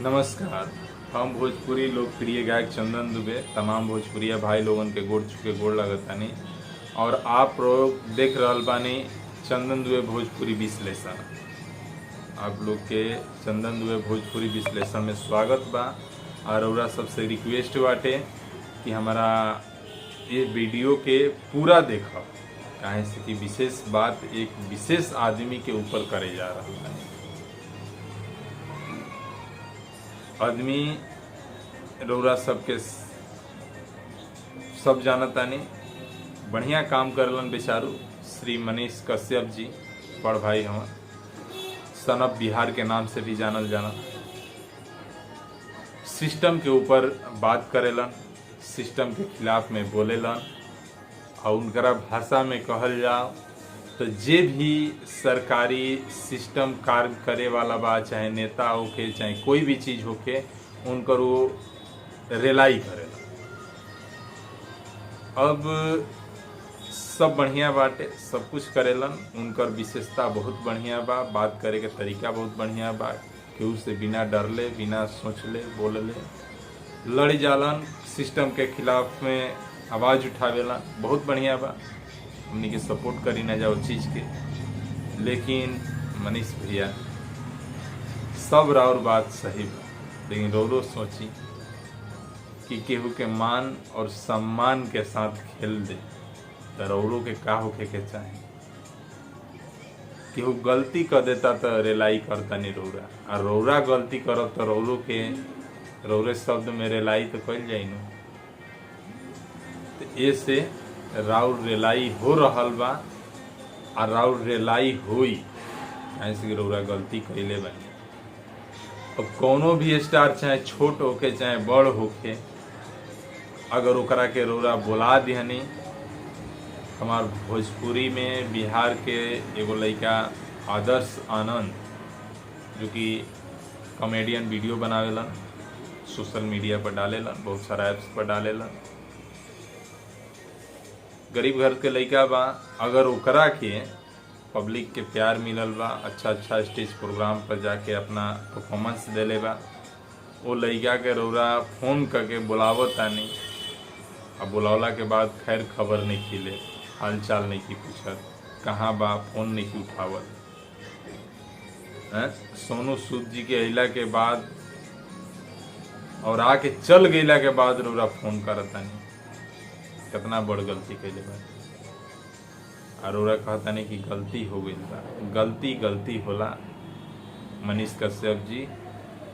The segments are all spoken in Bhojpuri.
नमस्कार। हम भोजपुरी लोकप्रिय गायक चंदन दुबे तमाम भोजपुरिया भाई लोगन के गोड़ छुके गोड़ लगतानी और आप लोग देख रहल बानी चंदन दुबे भोजपुरी विश्लेषण। आप लोग के चंदन दुबे भोजपुरी विश्लेषण में स्वागत बा और रउरा सबसे रिक्वेस्ट बाटे कि हमारा ये वीडियो के पूरा देखब, काहे से कि विशेष बात एक विशेष आदमी के ऊपर करे जा रहा है। आदमी रउरा सबके सब जानतानी, बढ़िया काम करलन बेचारू। श्री मनीष कश्यप जी बड़ भाई हवन, सन ऑफ बिहार के नाम से भी जानल जाना। सिस्टम के ऊपर बात करेलन, सिस्टम के खिलाफ में बोलेलन और उनकरा भाषा में कहल जाओ तो जे भी सरकारी सिस्टम कार्य करे वाला बा, चाहे नेता होके चाहे कोई भी चीज़ होके, उनकर वो रेलाई करेला। अब सब बढ़िया बाटे, सब कुछ करेलन, उनकर विशेषता बहुत बढ़िया बा, बात करे के तरीका बहुत बढ़िया बा। केहू से बिना डरले बिना सोचले बोलले लड़ जालन, सिस्टम के खिलाफ में आवाज़ उठावेला, बहुत बढ़िया बा। हमनी के सपोर्ट करी ना जाओ चीज़ के, लेकिन मनीष भैया सब राउर बात सही बा, लेकिन रो सोची कि केहू के मान और सम्मान के साथ खेल दे तो रौरो के का होके के चाहे। केहू गलती कर देता तो रेलाई करता नहीं रौरा, और रौरा गलती करब तो रौरो के रौरे शब्द में रेलाई तो कल जाई न। तो ऐसे राउर रेलाई हो रहल बा और राउर रेलाई होई, ऐसे कि रौरा गलती कैले बानी। अब कोनो भी स्टार चाहे छोट होके चाहे बड़ होके, अगर ओकरा के रौरा बुला दिहनी, हमार भोजपुरी में बिहार के एगो लड़का आदर्श आनंद जो कि कॉमेडियन वीडियो बनावेलन, सोशल मीडिया पर डालेलन, बहुत सारा ऐप्स पर डालेलन, गरीब घर के लड़का बा। अगर ओकरा के पब्लिक के प्यार मिलल बा, अच्छा स्टेज प्रोग्राम पर जाके अपना परफॉर्मेंस देले बा, वो लड़का के रौरा फोन करके बुलावतानी, अब बुलावला के बाद खैर खबर नहीं खिले, हाल चाल नहीं की पूछत, कहाँ बा, फोन नहीं की उठावत। सोनू सूद जी के अइला के बाद और आके चल गईला के बाद रौरा फोन करतानी, कितना बड़ गलती कैले बा। अरोरा कहता नहीं कि गलती हो गई बा, गलती होला। मनीष कश्यप जी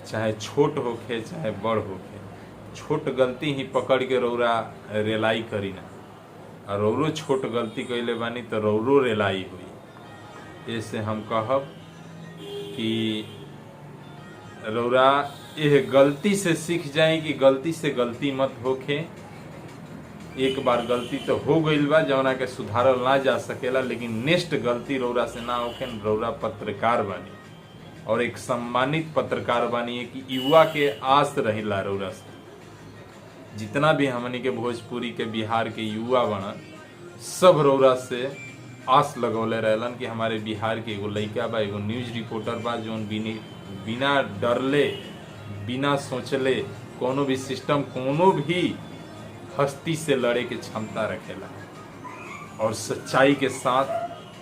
चाहे छोट होके चाहे बड़ होके, छोट गलती ही पकड़ के रौरा रेलाई करी ना, और रौरो छोट गलती कैले बानी तो रौरो रेलाई हुई। ऐसे हम कहब कि रौरा यह गलती से सीख जाए कि गलती से गलती मत होके। एक बार गलती तो हो गई बा जौना के सुधारल ना जा सकेला, लेकिन नेक्स्ट गलती रौरा से ना होके। रौरा पत्रकार बानी और एक सम्मानित पत्रकार बानी है कि युवा के आस रहिला रौरा से। जितना भी हमनी के भोजपुरी के बिहार के युवा बनन, सब रौरा से आस लगौले रहलन कि हमारे बिहार के एगो लड़का बा, एगो न्यूज रिपोर्टर बा, जौन बिना डरले बिना सोचले कोनो भी सिस्टम कोनो भी हस्ती से लड़े के क्षमता रखेला, और सच्चाई के साथ,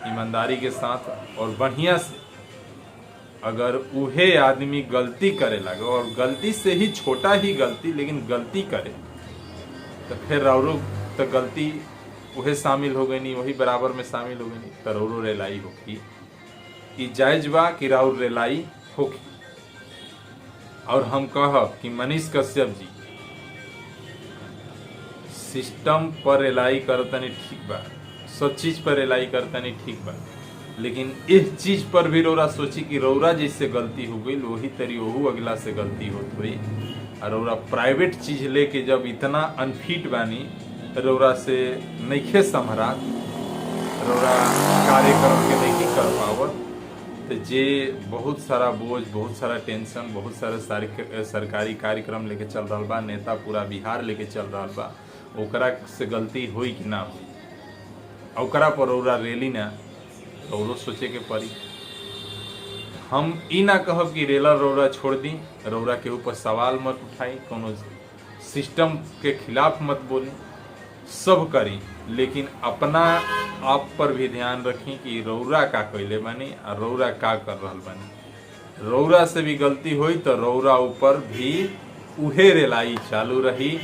ईमानदारी के साथ और बढ़िया से। अगर उहे आदमी गलती करे लगे और गलती से ही छोटा ही गलती लेकिन गलती करे, तो फिर रौरो तो गलती उहे शामिल हो गई नहीं, वही बराबर में शामिल हो गई नहीं, तो रौरो रेलाई होगी कि जायज बा कि राउर रेलाई होगी। और हम कहब कि मनीष कश्यप जी सिस्टम पर रेलाई करतनी ठीक बा, सब चीज पर रेलाई करतनी ठीक बा, लेकिन इस चीज पर भी रौरा सोची कि रौरा जिससे गलती हो गई वही तरी ओहू अगला से गलती होत हुई। और रौरा प्राइवेट चीज लेके जब इतना अनफिट बानी, रौरा से नइखे संभरा, रौरा कार्यक्रम के नहीं कर पावत, तो जे बहुत सारा बोझ, बहुत सारा टेंशन, बहुत सारा सरकारी कार्यक्रम लेके चल रहा बा, नेता पूरा बिहार लेके चल रहा बा, ओकरा से गलती हुई कि ना हुई, ओकरा पर रौरा रेली ना, रौरो सोचे के पड़ी। हम ई ना कहब कि रेला रौरा छोड़ दी, रौरा के ऊपर सवाल मत उठाई, कोनो सिस्टम के खिलाफ मत बोली, सब करी, लेकिन अपना आप पर भी ध्यान रखी कि रौरा का कैले बानी और रौरा का कर रहल बानी। रौरा से भी गलती हुई तो रौरा ऊपर भी उहे रेलाई चालू रही।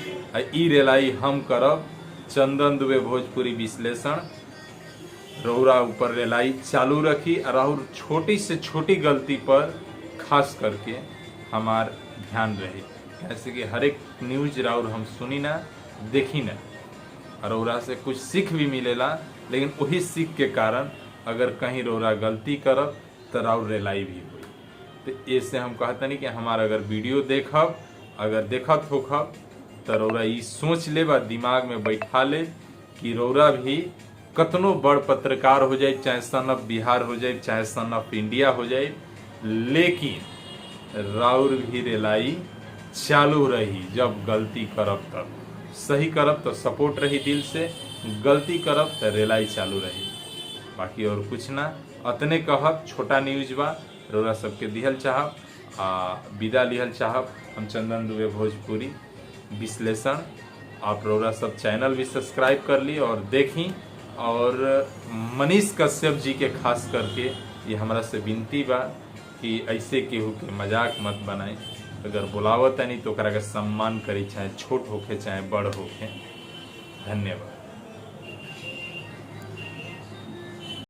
ई रेलाई हम करब, चंदन दुबे भोजपुरी विश्लेषण रौरा ऊपर रेलाई चालू रखी और छोटी से छोटी गलती पर खास करके हमार ध्यान रही, कैसे कि हर एक न्यूज राउर हम सुनी ना, देखी ना, रौरा से कुछ सीख भी मिलेला, लेकिन वही सीख के कारण अगर कहीं रौरा गलती करब तो राउर रेलाई भी हुई। तो ऐसे हम कहते नहीं कि हमारा अगर वीडियो देखब, अगर देखत होखब तो रौरा ई सोच ले बा, दिमाग में बैठा ले कि रौरा भी कतनो बड़ पत्रकार हो जाए, चाहे सन ऑफ बिहार हो जाए, चाहे सन ऑफ इंडिया हो जाए, लेकिन राउर भी रेलाई चालू रही। जब गलती करब तब सही करब तो सपोर्ट रही दिल से, गलती करब तो रेलाई चालू रही। बाकी और कुछ ना, अतने कहब, छोटा न्यूज बा, रौरा सबके दिहल चाहब विदा लिहल चाहब। हम चंदन दुबे भोजपुरी विश्लेषण, आप रौरा सब चैनल भी सब्सक्राइब कर ली और देखी। और मनीष कश्यप जी के खास करके ये हमरा से विनती बा कि ऐसे केहू के मजाक मत बनाई, अगर बुलावत है नहीं तो ओकरा के सम्मान करी, चाहे छोट होके चाहे बड़ होके। धन्यवाद।